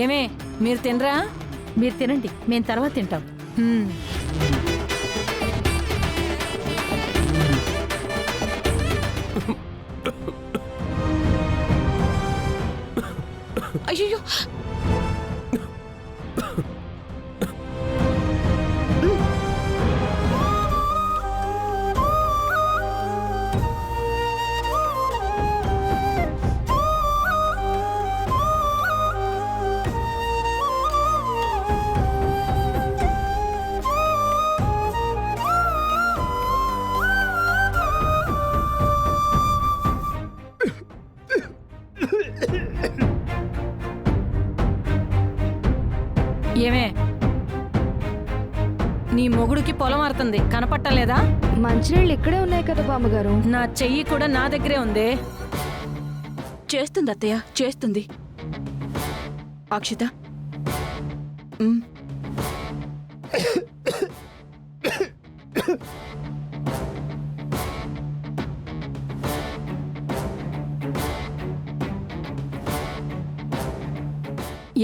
ఏమే మీరు తినరా? మీరు తినండి, మేము తర్వాత తింటాం. అయ్యో ఏమే నీ మొగుడికి పొలం అరుతుంది, కనపట్టలేదా? మంచినీళ్ళు ఇక్కడే ఉన్నాయి కదా బామ్మగారు. నా చెయ్యి కూడా నా దగ్గరే ఉంది. చేస్తుంది అత్తయ్య, చేస్తుంది. అక్షిత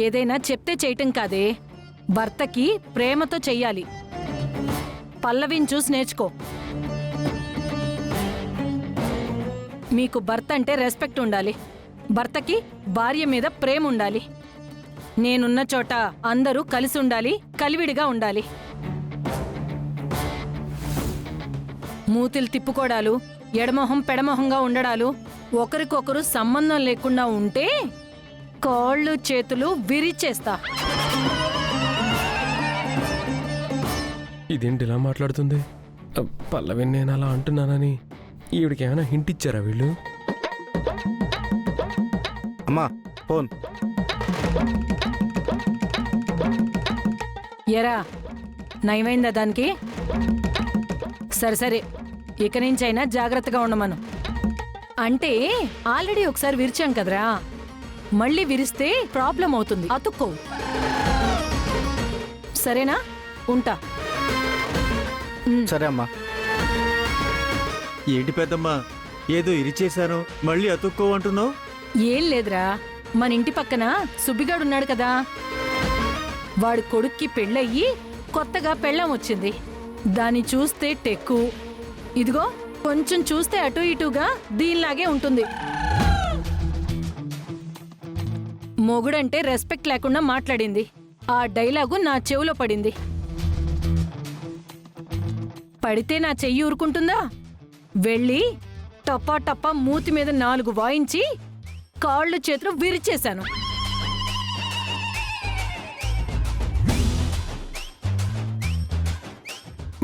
ఏదైనా చెప్తే చేయటం కాదే, భర్తకి ప్రేమతో చెయ్యాలి. పల్లవిని చూసి నేర్చుకో. మీకు భర్త అంటే రెస్పెక్ట్ ఉండాలి, భర్తకి భార్య మీద ప్రేమ ఉండాలి. నేనున్న చోట అందరూ కలిసి ఉండాలి, కలివిడిగా ఉండాలి. మూతిలు తిప్పుకోడాలు, ఎడమొహం పెడమొహంగా ఉండడాలు, ఒకరికొకరు సంబంధం లేకుండా ఉంటే కాళ్ళు చేతులు విరిచేస్తా. ఇదేంటి ఇలా మాట్లాడుతుంది? పల్లవి నేను అలా అంటున్నానని ఈవిడికి ఏమైనా హింట్ ఇచ్చారా వీళ్ళు? అమ్మా ఫోన్. ఎరా నయమైందా దానికి? సరే సరే, ఇక నుంచైనా జాగ్రత్తగా ఉండమను. అంటే ఆల్రెడీ ఒకసారి విరిచాం కదరా, మళ్ళీ విరిస్తే ప్రాబ్లం అవుతుంది, అతుక్కో. సరేనా? ఉంటా. సరే అమ్మా. ఏంటి పెద్దమ్మా, ఏదో ఇరిచేశాను మళ్ళీ అతుక్కో అంటున్నావు? ఏం లేదురా, మన ఇంటి పక్కన సుబ్బిగాడున్నాడు కదా, వాడి కొడుక్కి పెళ్ళయ్యి కొత్తగా పెళ్ళం వచ్చింది. దాన్ని చూస్తే టెక్కు, ఇదిగో కొంచెం చూస్తే అటు ఇటుగా దీనిలాగే ఉంటుంది. మొగుడంటే రెస్పెక్ట్ లేకుండా మాట్లాడింది. ఆ డైలాగు నా చెవిలో పడింది. పడితే నా చెయ్యి ఊరుకుంటుందా? వెళ్ళి టపా టపా మూతి మీద 4 వాయించి కాళ్ళు చేతులు విరిచేశాను.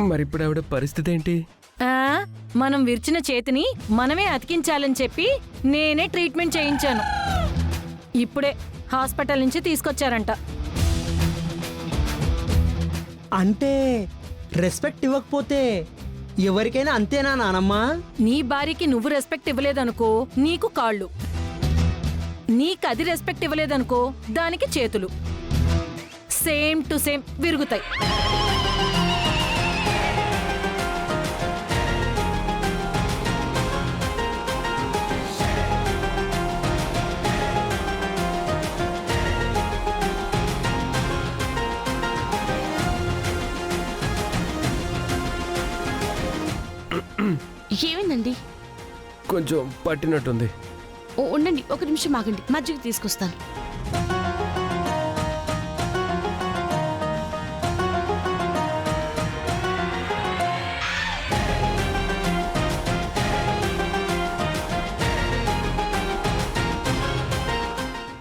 మరిప్పుడు ఆవిడ పరిస్థితి ఏంటి? మనం విరిచిన చేతిని మనమే అతికించాలని చెప్పి నేనే ట్రీట్మెంట్ చేయించాను. ఇప్పుడే హాస్పిటల్ నుంచి తీసుకొచ్చారంట. అంటే రెస్పెక్ట్ ఇవ్వకపోతే ఎవరికైనా అంతేనా నానమ్మా? నీ భార్యకి నువ్వు రెస్పెక్ట్ ఇవ్వలేదనుకో నీకు కాళ్ళు, నీకు అది రెస్పెక్ట్ ఇవ్వలేదనుకో దానికి చేతులు. సేమ్ టు సేమ్ విరుగుతాయి. ఏమైందండి? కొంచెం పట్టినట్టుంది. ఉండండి, ఒక నిమిషం ఆగండి, మజ్జిగ తీసుకొస్తాను.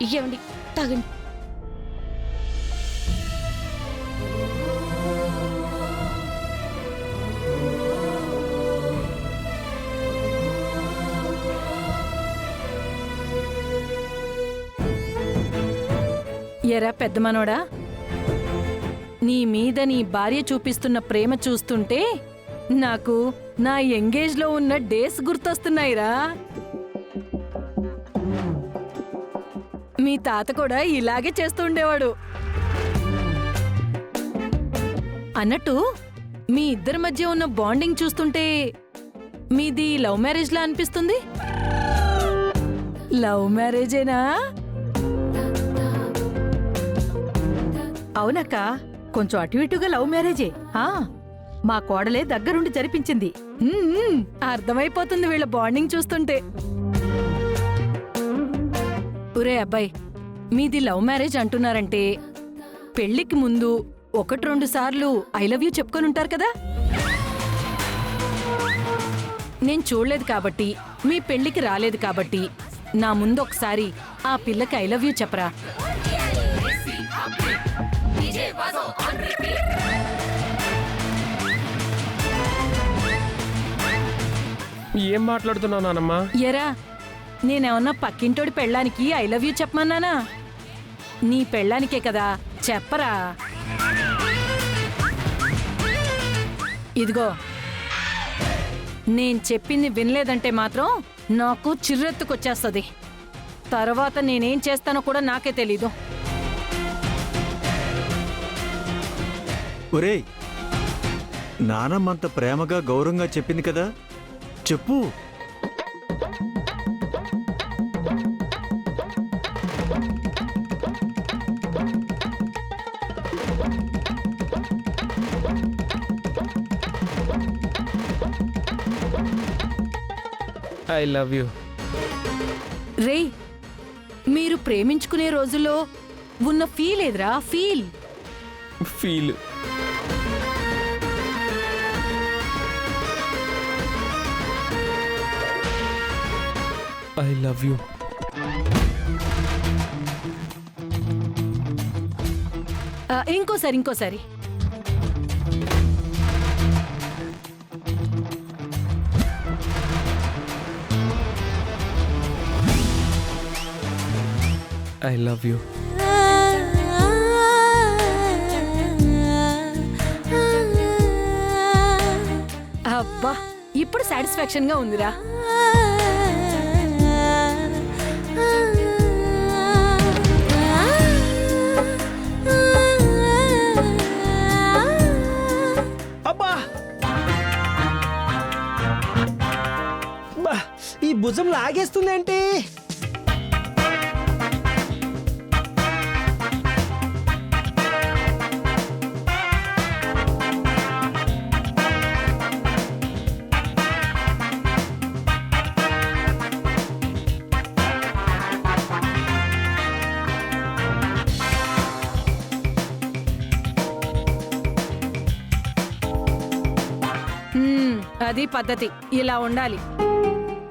ఇవ్వండి, తాగండి. ఎరా పెద్ద మనోడా, నీ మీద నీ భార్య చూపిస్తున్న ప్రేమ చూస్తుంటే నాకు నా ఎంగేజ్ లో ఉన్న డేస్ గుర్తొస్తున్నాయిరా. మీ తాత కూడా ఇలాగే చేస్తూ ఉండేవాడు. అన్నట్టు మీ ఇద్దరి మధ్య ఉన్న బాండింగ్ చూస్తుంటే మీది లవ్ మ్యారేజ్ లా అనిపిస్తుంది. లవ్ మ్యారేజేనా? అవునక్క, కొంచెం అటు ఇటుగా లవ్ మ్యారేజే. మా కోడలే దగ్గరుండి జరిపించింది. అర్థమైపోతుంది వీళ్ళ బాండింగ్ చూస్తుంటే. ఒరే అబ్బాయి, మీది లవ్ మ్యారేజ్ అంటున్నారంటే పెళ్లికి ముందు 1-2 సార్లు ఐ లవ్ యూ చెప్పుకొని ఉంటారు కదా. నేను చూడలేదు కాబట్టి, మీ పెళ్లికి రాలేదు కాబట్టి, నా ముందు ఒకసారి ఆ పిల్లకి ఐ లవ్ యూ చెప్పరా. ఏం మాట్లాడుతున్నావు నానమ్మా? ఎరా, నేనేమన్నా పక్కింటోడి పెళ్ళానికి ఐ లవ్ యూ చెప్పమన్నానా? నీ పెళ్ళానికే కదా, చెప్పరా. ఇదిగో, నేను చెప్పింది వినలేదంటే మాత్రం నాకు చిర్రెత్తుకొచ్చేస్తుంది. తర్వాత నేనేం చేస్తానో కూడా నాకే తెలీదు. ఒరేయ్, నానమ్మంత ప్రేమగా గౌరవంగా చెప్పింది కదా, చెప్పు. I love you. రేయ్, మీరు ప్రేమించుకునే రోజుల్లో ఉన్న ఫీల్ ఎదురా, feel. Feel. I love you. ఇంకోసారి. I love you. అబ్బా, ఇప్పుడు సాటిస్ఫాక్షన్ గా ఉందిరా. అబ్బా బా, ఈ భుజం లాగేస్తుందేంటి? అది పద్ధతి, ఇలా ఉండాలి.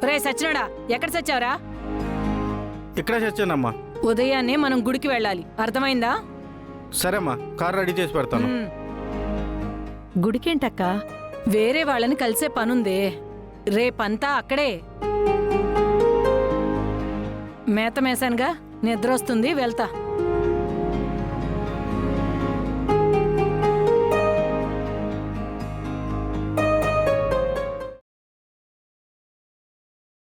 రే సచ్చినాడా, ఎక్కడ సచ్చావురా? ఇక్కడే చచ్చానమ్మా. ఉదయాన్నే మనం గుడికి వెళ్ళాలి, అర్థమైందా? సరేమ్మా, కార్ రెడీ చేసి పెడతాను. గుడికేంటక్క? వేరే వాళ్ళని కలిసే పనుందే, రేపంతా అక్కడే. మేత మేసానుగా, నిద్రొస్తుంది, వెళ్తా.